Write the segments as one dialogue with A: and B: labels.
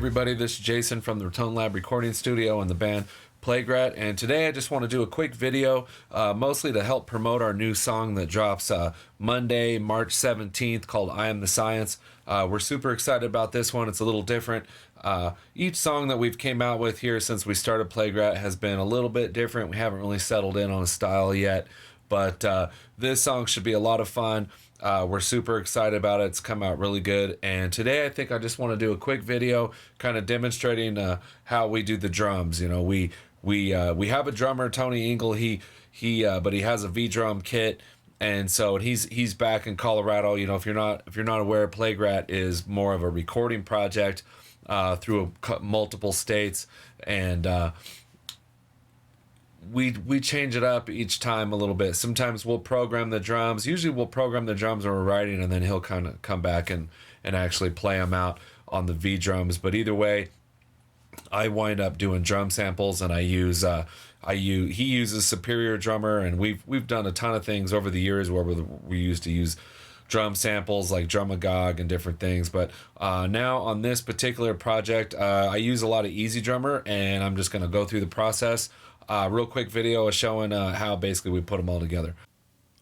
A: everybody, this is Jason from the Tone Lab Recording Studio and the band Playgrat, and today I just want to do a quick video, mostly to help promote our new song that drops Monday, March 17th, called I Am the Science. We're super excited about this one. It's a little different. Each song that we've came out with here since we started Playgrat has been a little bit different. We haven't really settled in on a style yet, but this song should be a lot of fun. We're super excited about it. It's come out really good. And today I think I just want to do a quick video kind of demonstrating how we do the drums. You know, we have a drummer, Tony Engel. But he has a V-drum kit. And so he's back in Colorado. You know, if you're not aware, Playgrat is more of a recording project through multiple states, and we change it up each time a little bit. Sometimes we'll program the drums. Usually we'll program the drums when we're writing, and then he'll kind of come back and actually play them out on the V drums. But either way, I wind up doing drum samples, and he uses Superior Drummer, and we've done a ton of things over the years where we used to use drum samples like Drumagog and different things. But now on this particular project, I use a lot of Easy Drummer, and I'm just going to go through the process. Real quick video showing how basically we put them all together.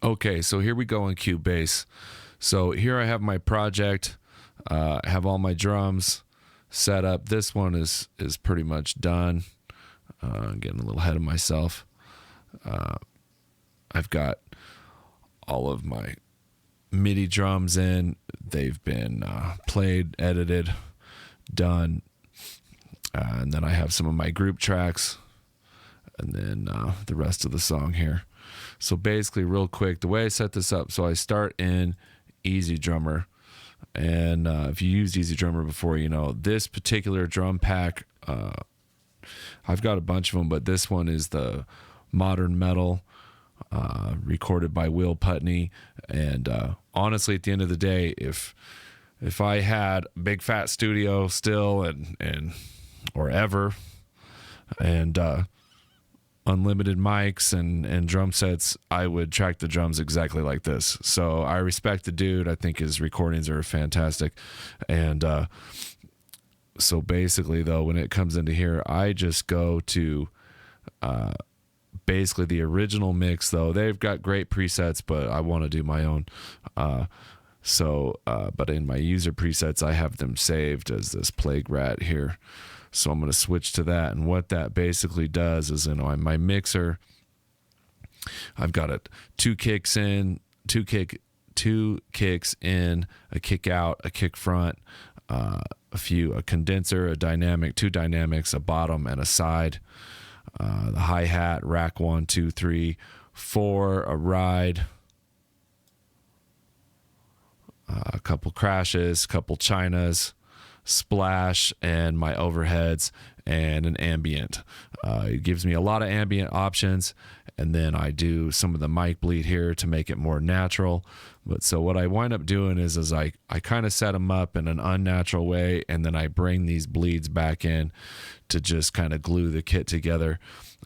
A: Okay, so here we go in Cubase. So here I have my project. I have all my drums set up. This one is pretty much done. I'm getting a little ahead of myself. I've got all of my MIDI drums in. They've been played, edited, done. And then I have some of my group tracks, and then the rest of the song here. So basically, real quick, the way I set this up, so I start in Easy Drummer. And if you used Easy Drummer before, you know, this particular drum pack, I've got a bunch of them, but this one is the Modern Metal, recorded by Will Putney. And honestly, at the end of the day, if I had a big fat studio still and or ever, and unlimited mics and drum sets, I would track the drums exactly like this. So I respect the dude. I think his recordings are fantastic. And so basically, though, when it comes into here, I just go to basically the original mix. Though they've got great presets, but I want to do my own. But in my user presets, I have them saved as this Playgrat here. So I'm going to switch to that, and what that basically does is, you know, on my mixer, I've got it 2 kicks in, 2 kicks in, a kick out, a kick front, a condenser, a dynamic, 2 dynamics, a bottom and a side, the hi-hat, rack 1, 2, 3, 4, a ride, a couple crashes, couple chinas, splash, and my overheads, and an ambient. It gives me a lot of ambient options, and then I do some of the mic bleed here to make it more natural. But so what I wind up doing is I kind of set them up in an unnatural way, and then I bring these bleeds back in to just kind of glue the kit together.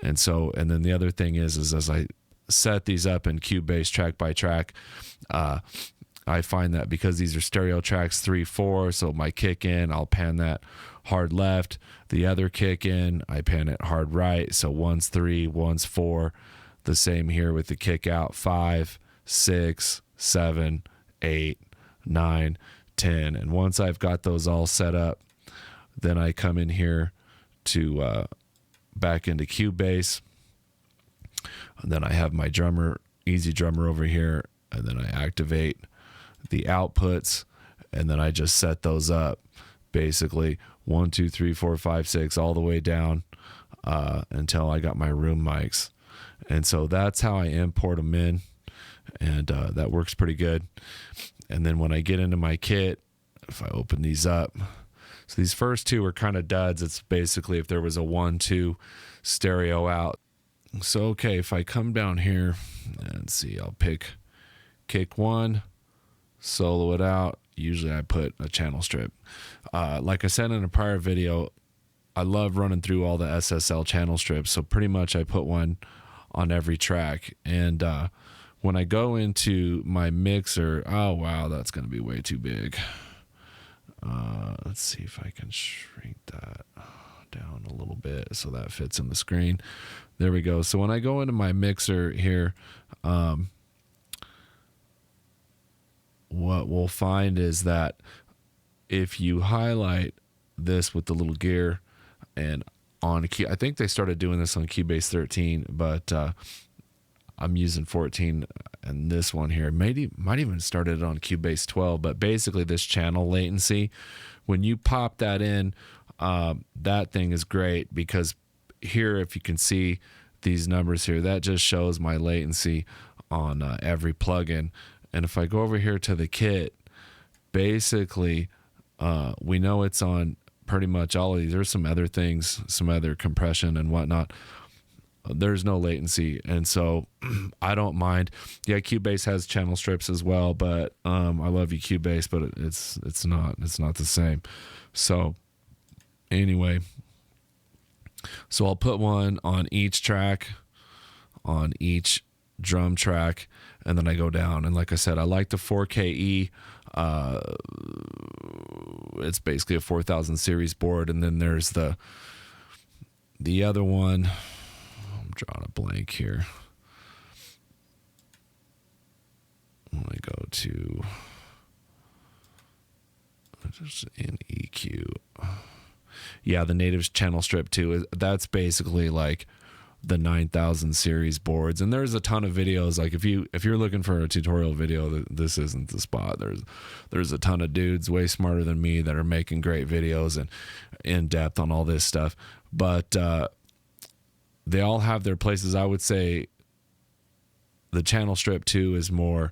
A: And then the other thing is as I set these up in Cubase track by track, I find that because these are stereo tracks 3/4, so my kick in, I'll pan that hard left. The other kick in, I pan it hard right. So one's 3, one's 4. The same here with the kick out, 5, 6, 7, 8, 9, 10. And once I've got those all set up, then I come in here to back into Cubase. And then I have my drummer, Easy Drummer over here, and then I activate the outputs, and then I just set those up basically 1, 2, 3, 4, 5, 6 all the way down until I got my room mics. And so that's how I import them in, and that works pretty good. And then when I get into my kit, if I open these up, so these first 2 are kind of duds. It's basically if there was a 1-2 stereo out. So okay, if I come down here and see, I'll pick kick 1, solo it out. Usually I put a channel strip. Like I said in a prior video, I love running through all the SSL channel strips, so pretty much I put one on every track. And when I go into my mixer, oh wow, that's going to be way too big. Let's see if I can shrink that down a little bit so that fits in the screen. There we go. So when I go into my mixer here, what we'll find is that if you highlight this with the little gear and on I think they started doing this on Cubase 13, but I'm using 14, and this one here might even started on Cubase 12. But basically, this channel latency, when you pop that in, that thing is great, because here, if you can see these numbers here, that just shows my latency on every plugin. And if I go over here to the kit, basically, we know it's on pretty much all of these. There's some other things, some other compression and whatnot. There's no latency, and so I don't mind. Yeah, Cubase has channel strips as well, but I love you, Cubase, but it's not the same. So anyway, so I'll put one on each track, on each drum track, and then I go down. And like I said, I like the 4KE. It's basically a 4000 series board, and then there's the other one. I'm drawing a blank here. When I go to just in EQ, yeah, the Natives channel strip too. That's basically like the 9000 series boards, and there's a ton of videos. Like if you're looking for a tutorial video, this isn't the spot. There's a ton of dudes way smarter than me that are making great videos and in depth on all this stuff, but they all have their places. I would say the channel strip 2 is more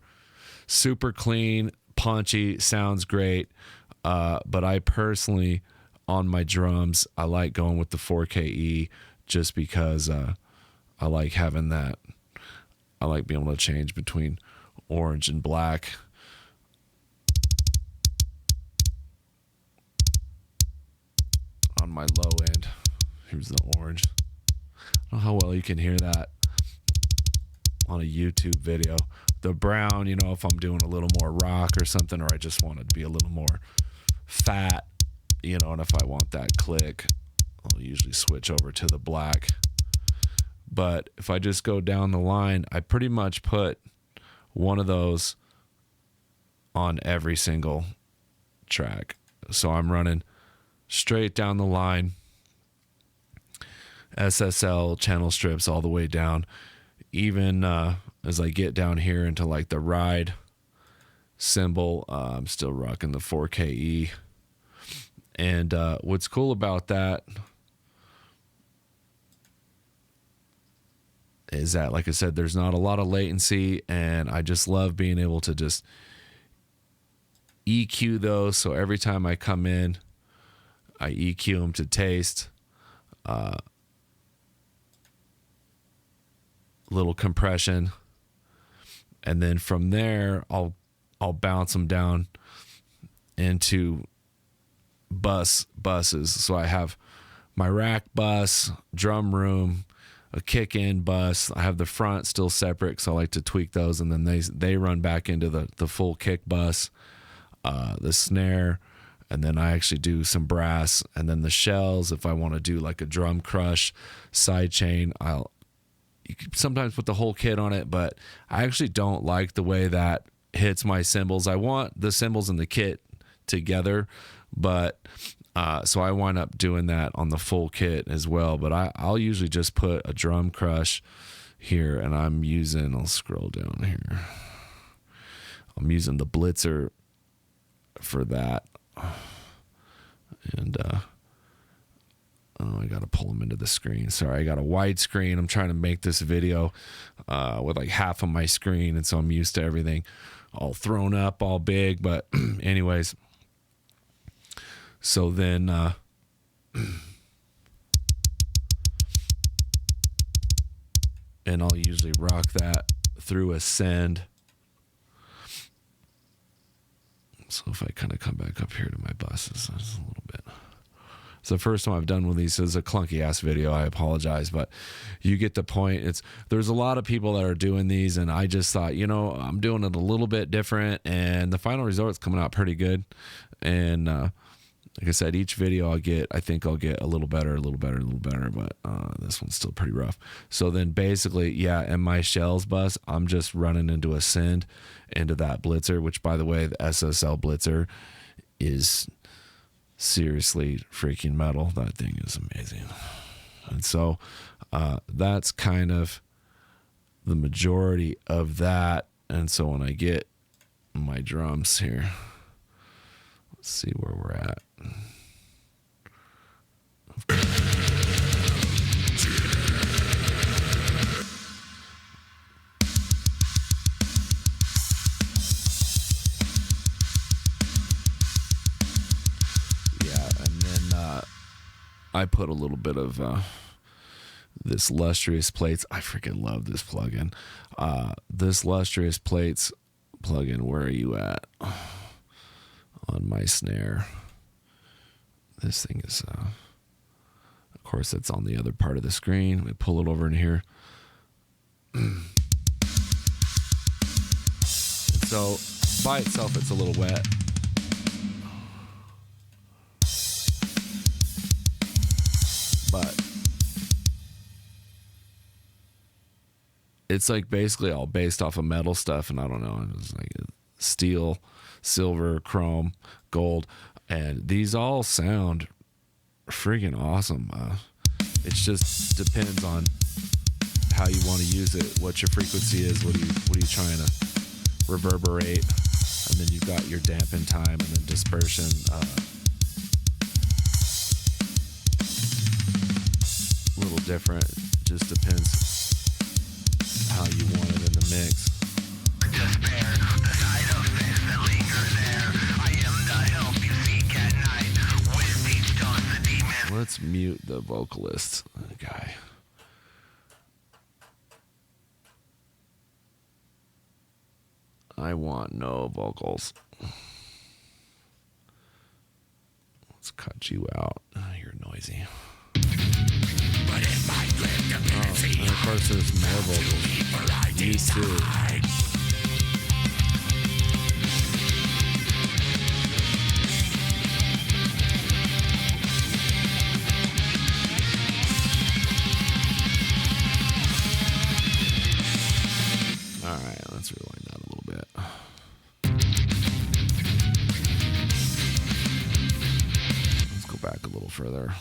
A: super clean, punchy, sounds great, but I personally, on my drums, I like going with the 4KE, just because I like having that. I like being able to change between orange and black. On my low end, here's the orange. I don't know how well you can hear that on a YouTube video. The brown, if I'm doing a little more rock or something, or I just want it to be a little more fat, and if I want that click, I'll usually switch over to the black. But if I just go down the line, I pretty much put one of those on every single track. So I'm running straight down the line, SSL channel strips all the way down. Even as I get down here into like the ride cymbal, I'm still rocking the 4KE. And what's cool about that is that, like I said, there's not a lot of latency, and I just love being able to just EQ those. So every time I come in, I EQ them to taste. Little compression, and then from there I'll bounce them down into buses. So I have my rack bus, drum room, a kick-in bus. I have the front still separate, so I like to tweak those, and then they run back into the full kick bus, the snare, and then I actually do some brass, and then the shells. If I want to do like a drum crush side chain, you can sometimes put the whole kit on it, but I actually don't like the way that hits my cymbals. I want the cymbals and the kit together, but so I wind up doing that on the full kit as well. But I'll usually just put a drum crush here, and I'll scroll down here. I'm using the Blitzer for that. And I got to pull them into the screen. Sorry, I got a wide screen. I'm trying to make this video with like half of my screen, and so I'm used to everything all thrown up, all big. But anyways, so then and I'll usually rock that through a send. So if I kind of come back up here to my buses, that's a little bit. It's the first time I've done one of these. It's a clunky ass video. I apologize, but you get the point. There's a lot of people that are doing these, and I just thought, I'm doing it a little bit different, and the final result's coming out pretty good. And like I said, each video I think I'll get a little better, but this one's still pretty rough. So then basically, in my shells bus, I'm just running into a send into that blitzer, which, by the way, the SSL blitzer is seriously freaking metal. That thing is amazing. And so that's kind of the majority of that. And so when I get my drums here, let's see where we're at. I put a little bit of this Lustrous Plates. I freaking love this plugin. This Lustrous Plates plugin, where are you at? On my snare. This thing is, of course, it's on the other part of the screen. Let me pull it over in here. So, by itself, it's a little wet. But it's like basically all based off of metal stuff, and I don't know, it's like steel, silver, chrome, gold, and these all sound freaking awesome. It just depends on how you want to use it, what your frequency is, what are you trying to reverberate, and then you've got your dampen time and then dispersion. A little different, just depends how you want it in the mix.
B: Despair, the side of this that lingers there. I am the help you seek at night. With each dawn the demon.
A: Let's mute the vocalist guy. I want no vocals. Let's cut you out. You're noisy. And of course there's more vocals. You too. Alright, let's rewind that a little bit. Let's go back a little further.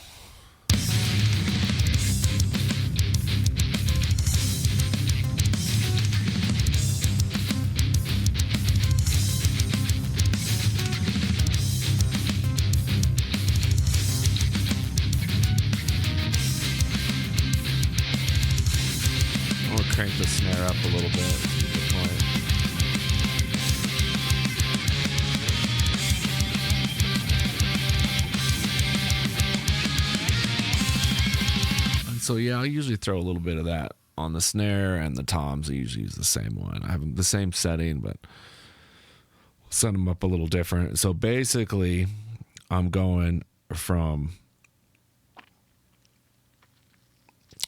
A: Crank the snare up a little bit. Good point. And so I usually throw a little bit of that on the snare and the toms. I usually use the same one. I have the same setting, but set them up a little different. So basically, I'm going from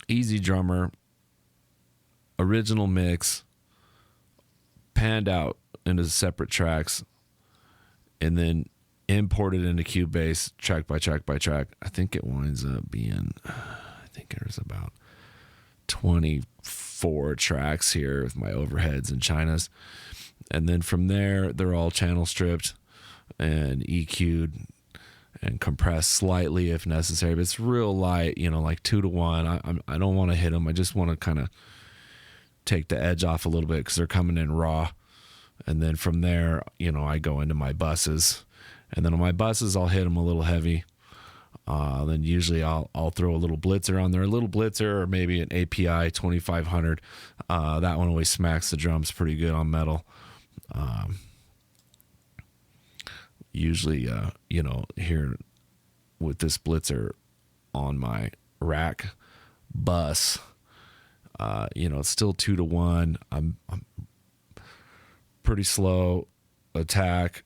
A: Easy Drummer, original mix, panned out into separate tracks, and then imported into Cubase track by track by track. I think it winds up being, I think there's about 24 tracks here with my overheads and chinas. And then from there, they're all channel stripped and EQ'd and compressed slightly if necessary. But it's real light, like 2-to-1. I don't want to hit them. I just want to kind of take the edge off a little bit because they're coming in raw. And then from there, I go into my buses, and then on my buses I'll hit them a little heavy. Then usually I'll throw a little blitzer on there, a little blitzer, or maybe an API 2500. That one always smacks the drums pretty good on metal. Usually here with this blitzer on my rack bus, it's still 2-to-1. I'm pretty slow attack,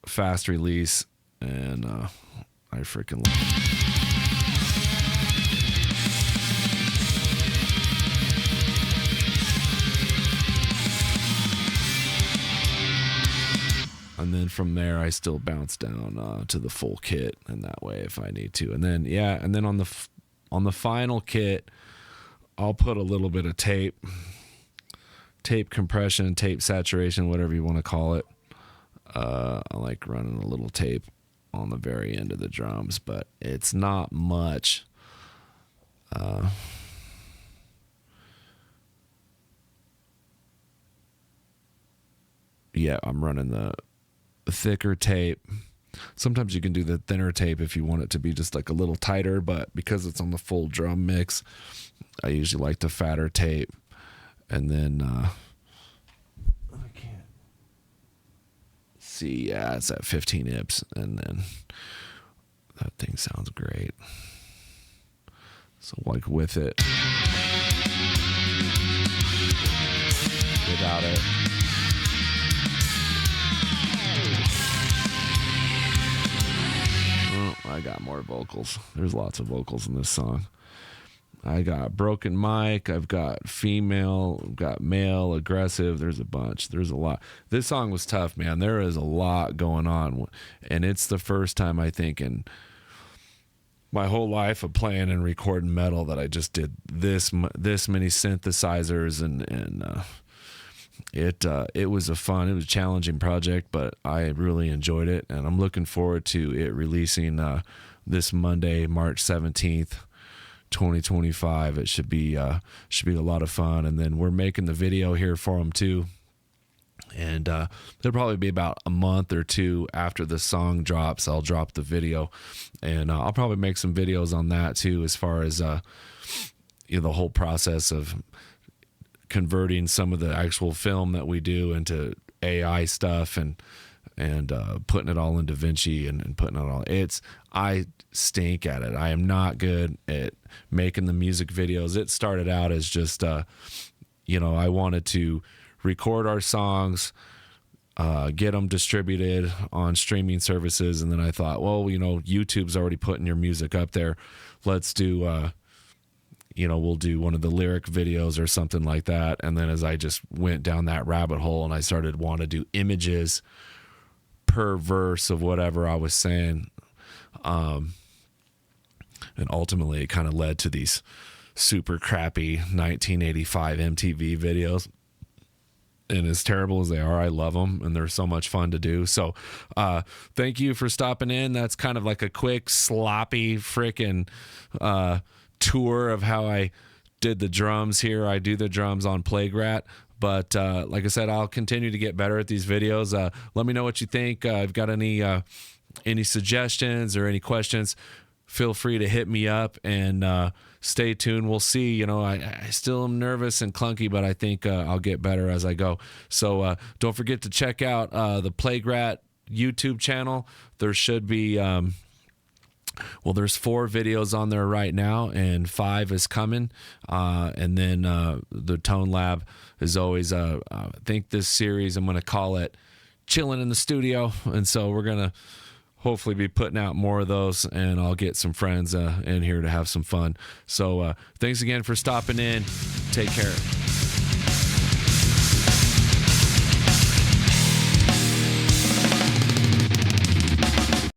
A: fast release, and I freaking love it. And then from there, I still bounce down to the full kit, and that way if I need to. And then on the final kit, I'll put a little bit of tape compression, tape saturation, whatever you want to call it. I like running a little tape on the very end of the drums, but it's not much. Yeah, I'm running the thicker tape. Sometimes you can do the thinner tape if you want it to be just like a little tighter, but because it's on the full drum mix, I usually like the fatter tape. And then I can't see, yeah, it's at 15 IPS, and then that thing sounds great. So like with it, without it, I got more vocals. There's lots of vocals in this song. I got broken mic, I've got female, I've got male, aggressive. There's a bunch. There's a lot. This song was tough, man. There is a lot going on. And it's the first time, I think, in my whole life of playing and recording metal that I just did this many synthesizers, and it was a challenging project, but I really enjoyed it, and I'm looking forward to it releasing this Monday, March 17th, 2025. It should be a lot of fun, and then we're making the video here for them too. And there'll probably be about a month or two after the song drops, I'll drop the video, and I'll probably make some videos on that too, as far as the whole process of converting some of the actual film that we do into AI stuff, and putting it all in DaVinci and putting it all. I stink at it. I am not good at making the music videos. It started out as just I wanted to record our songs, get them distributed on streaming services, and then I thought, well, YouTube's already putting your music up there. Let's do we'll do one of the lyric videos or something like that. And then as I just went down that rabbit hole and I started wanting to do images per verse of whatever I was saying, and ultimately it kind of led to these super crappy 1985 MTV videos. And as terrible as they are, I love them, and they're so much fun to do. So thank you for stopping in. That's kind of like a quick, sloppy freaking tour of how I did the drums here. I do the drums on Plague-Rat, but like I said, I'll continue to get better at these videos. Let me know what you think. If you've got any suggestions or any questions, feel free to hit me up, and stay tuned. We'll see. I still am nervous and clunky, but I think I'll get better as I go. So don't forget to check out the Plague-Rat YouTube channel. There should be there's 4 videos on there right now, and 5 is coming. And then the Tone Lab is always, I think this series, I'm going to call it Chillin in the Studio. And so we're going to hopefully be putting out more of those, and I'll get some friends in here to have some fun. So thanks again for stopping in. Take care.